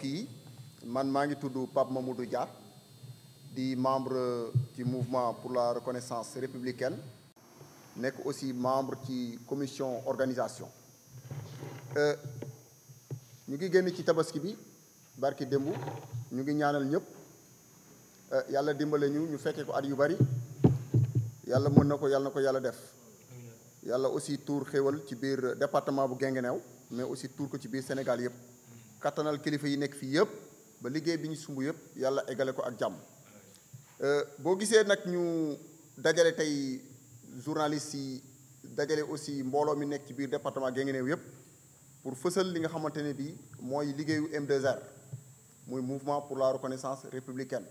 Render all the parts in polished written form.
yi man maa ngi tudd Pape Mamadou Dia di membre ci mouvement pour la reconnaissance républicaine nekk aussi membre ci commission organisation ñu ngi génn ci tabaski bi barki démb ñu ngi ñaanal ñëpp yàlla dimbale ñu fekkee ko at yu bari yàlla mën na ko yàlla def yàlla aussi tuur xéwal ci biir département bu Guinguinéo mais aussi tuur ko ci biir Sénégal yëpp kattanal kilifa yi nekk fii yëpp ba liggéey bi ñu sumb yëpp yàlla eggale ko ak jàmm. boo gisee nag ñu dajale tey journalistes yi dajale aussi mbooloo mi nekk ci biir département Guinguinéo yëpp pour fësal li nga xamante ne bii mooy liggéeyu M2R muy mouvement pour la reconnaissance républicaine.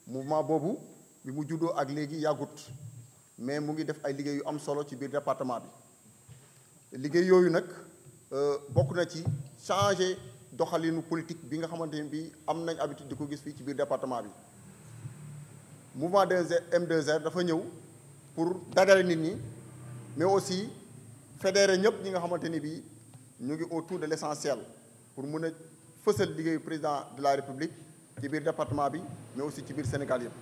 mouvement boobu bi mu juddoo ak léegi yàggut mais mu ngi def ay liggéey yu am solo ci biir département bi liggéey yooyu nag bokk na ci changer doxalinu politique bi nga xamante ne bii am nañ habitude di ko gis fii ci biir département bi. mouvement M2R dafa ñëw pour dajale nit ñi mais aussi fédérer ñëpp ñi nga xamante ni bii ñu ngi autour de l'essentiel pour mun a fësal liggéeyu président de la république ci biir département bi mais aussi ci biir Sénégal yëpp.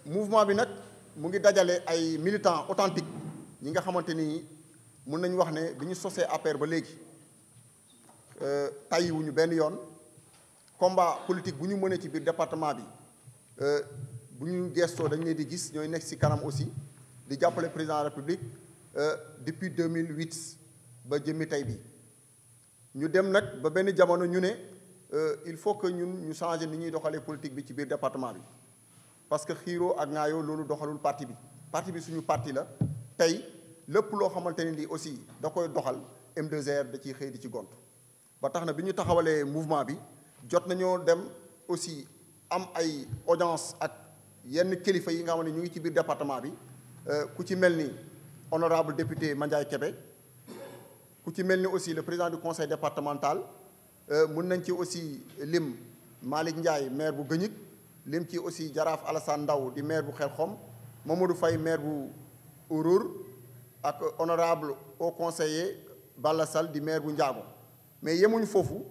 mouvement bi nag mu ngi dajale ay militants authentiques ñi nga xamante ni mun nañu wax ne bi ñu sosee APR ba léegi tàyyiwuñu benn yoon combat politique bu ñu mënee ci biir département bi. bu ñu gestoo dañ leen di gis ñooy nekk ci kanam aussi di jàppale président de la république depuis 2008 ba jëmmi tey bi ñu dem nag ba benn jamono ñu ne il faut que ñun ñu changer ni ñuy doxalee politique bi ci biir département bi parce que xiiroo ak ŋaayoo loolu doxalul parti bi suñu parti la tey lépp loo xamante ne lii aussi da koy doxal M2R da ciy xëy di ci gont ba tax na bi ñu taxawalee mouvement bi jot nañoo dem aussi am ay audience ak yenn kilifa yi nga xam ne ñu ngi ci biir département bi ku ci mel ni honorable député Mandiaye Kébé ku ci mel ni aussi le président du conseil départemental mën nañ ci aussi lim Malick Ndiaye maire bu Gëñik lim ci aussi Jaraaf Alassane Ndaw di maire bu Xelxom Mamadou Faye maire bu Ourour ak honorable au conseiller Balla Sall di maire bu Ndiago mais yemuñu foofu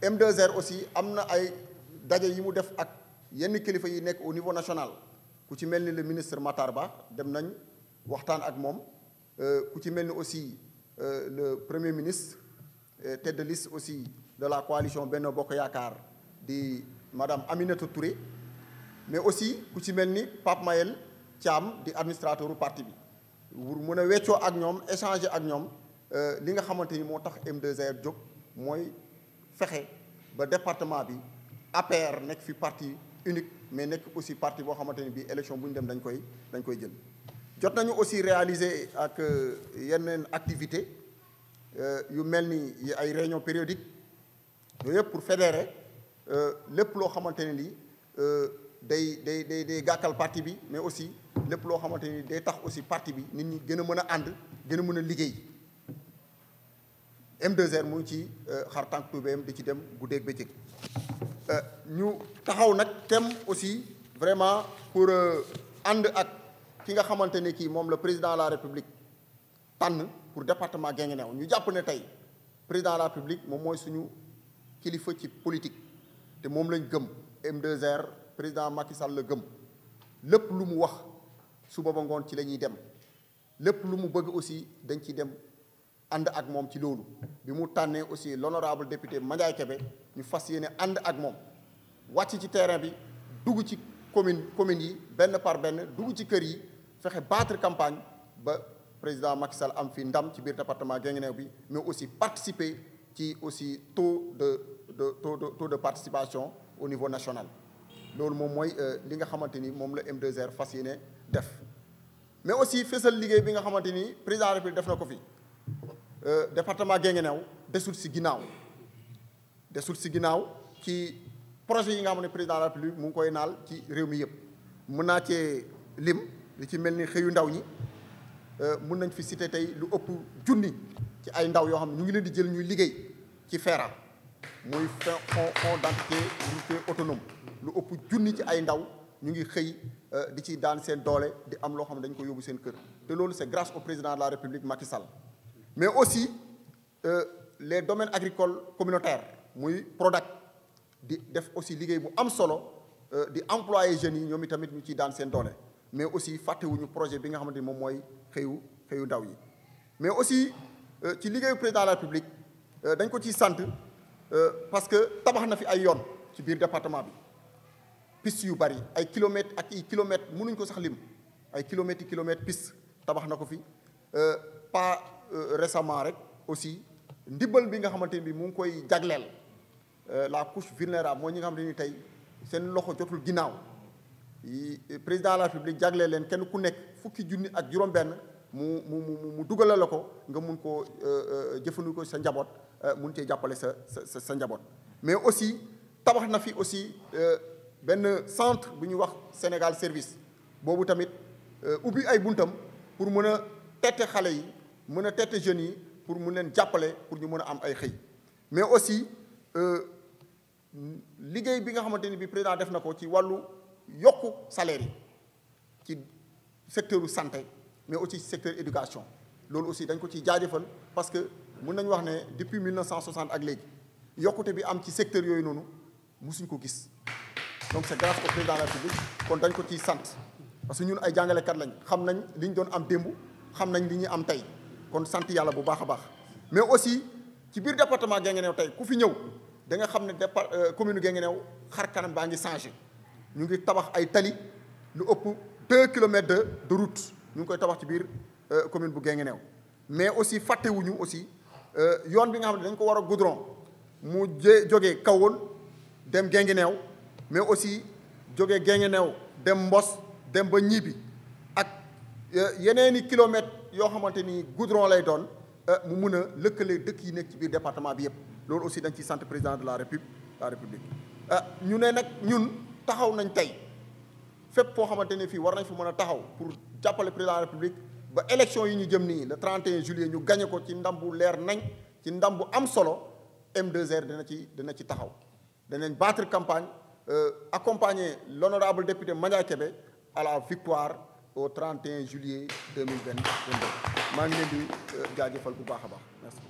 M2R aussi am na ay daje yi mu def ak yenn kilifa yi nekk au niveau national ku ci mel ni le ministre Matar Ba dem nañ waxtaan ak moom ku ci mel ni aussi le premier ministre tête de liste aussi de la coalition Benno Bokk Yaakaar di madame Aminata Touré mais aussi ku ci mel ni Pape Mayel Thiam di administrateur u parti bi pour mën a weccoo ak ñoom échanger ak ñoom li nga xamante ni moo tax M2R jóg mooy fexe ba département bi APR nekk fi parti unique mais nekk aussi parti boo xamante ni bii élection bu ñu dem dañ koy jël. jot nañu aussi réaliser ak yeneen activité yu mel ni ay réunion périodique yooyu yëpp pour fédérer lépp loo xamante ne lii day gàkkal parti bi mais aussi lépp loo xamante ni day tax aussi parti bi nit ñi gën a mën a ànd gën a mën a liggéey. M2R mu ngi ci xar tànk tubéyam di ci dem guddeeg bëccëg ñu taxaw nag thème aussi vraiment pour ànd ak ki nga xamante ne kii moom la président de la république tànn pour département Guinguinéo ñu jàpp ne tey président de la république moom mooy suñu kilifa ci politique te moom lañ gëm M2R président Macky Sall la gëm lépp lu mu wax suba ba ngoon ci la ñuy dem lépp lu mu bëgg aussi dañ ciy dem ànd ak moom ci loolu bi mu tànnee aussi l'honorable député Mandiaye Kébé ñu fas yéene ànd ak moom wàcc ci terrain bi dugg ci communes yi benn par benn dugg ci kër yi fexe battre campagne ba président Macky Sall am fi ndam ci biir département Guinguinéo bi mais aussi participer ci aussi taux de participation au niveau national loolu moom mooy li nga xamante ni moom la M2R fas yéene def mais aussi fësal liggéey bi nga xamante ni président de la République def na ko fi. département Guinguinéo desul si ginnaaw ci projet yi nga xam ne président de la République mu ngi koy naal ci réew mi yëpp mën naa cee lim li ci mel ni xëyu ndaw ñi mën nañ fi citer tey lu ëpp junni ci ay ndaw yoo xam ne ñu ngi leen di jël ñuy liggéey ci FERA muy fonds d'entité autonome lu ëpp junni ci ay ndaw ñu ngi xëy di ci daan seen doole di am loo xam ne dañ ko yóbbu seen kër te loolu c'est grâce au président de la République Macky Sall mais aussi les domaines agricoles communautaires muy PRODAC di def aussi liggéey bu am solo di employer jeunes yi ñoom itamit ñu ciy daan seen doole mais aussi fàttewuñu projet bi nga xamante ni moom mooy xëyu ndaw yi mais aussi ci liggéeyu président de la République dañ ko ciy sant parce que tabax na fi ay yoon ci biir département bi piste yu bari ay kilomètres ak i kilomètres mënuñ ko sax lim ay kilomètres yi kilomètres piste tabax na ko fi pas récemment rek aussi ndimbal bi nga xamante ni bi mu ngi koy jagleel la couche vulnérable mooy ñi nga xamante ni tey seen loxo jotul ginnaaw président de la République jagleel leen kenn ku nekk fukki junni ak juróom-benn mu dugalal la ko nga mun koo jëfandikoo sa njaboot mun cee jàppale sa njaboot mais aussi tabax na fi aussi benn centre bu ñuy wax Sénégal service boobu tamit ubbi ay buntam pour mën a tette xale yi mën a tette jeunes yi pour mun leen jàppale pour ñu mën a am ay xëy mais aussi liggéey bi nga xamante ni bi président def na ko ci wàllu yokku salaire yi ci secteur santé mais aussi ci secteur éducation loolu aussi dañ ko ciy jaajëfal parce que mën nañu wax ne depuis 1960 ak léegi yokkute bi am ci secteur yooyu noonu musuñ ko gis donc c'est grâce au président de la République kon dañ ko ciy sant parce que ñun ay jàngalekat lañ xam nañ li ñu doon am démb xam nañ li ñuy am tey kon sant yàlla bu baax a baax mais aussi ci biir département Guinguinéo tey ku fi ñëw da nga xam ne commune Guinguinéo xar kanam baa ngi changé ñu ngi tabax ay tali lu ëpp 2 kilomètres de route ñu ngi koy tabax ci biir commune bu Guinguinéo mais aussi fàttewuñu aussi yoon bi nga xam ne dañ ko war a goudron mu jógee Kahone dem Guinguinéo mais aussi jógee Guinguinéo dem Mbos dem ba Ñibi ak yeneeni kilomètres yoo xamante ni goudron lay doon mu mun a lëkkale dëkk yi nekk ci biir département bi yëpp loolu aussi dañ ciy sant président de la république ñu ne nag ñun taxaw nañ tey fépp foo xamante ne fii war nañ fa mën a taxaw pour jàppale président de la république ba élection yi ñu jëm nii le 31 juillet ñu gagné ko ci ndam bu leer nañ ci ndam bu am solo M2R dina ci taxaw danañ battre campagne accompagner l'honorable député Mandiaye Kébé à la victoire au 31 juillet 2022 maa ngi leen di jaajëfal bu baax a baax merci.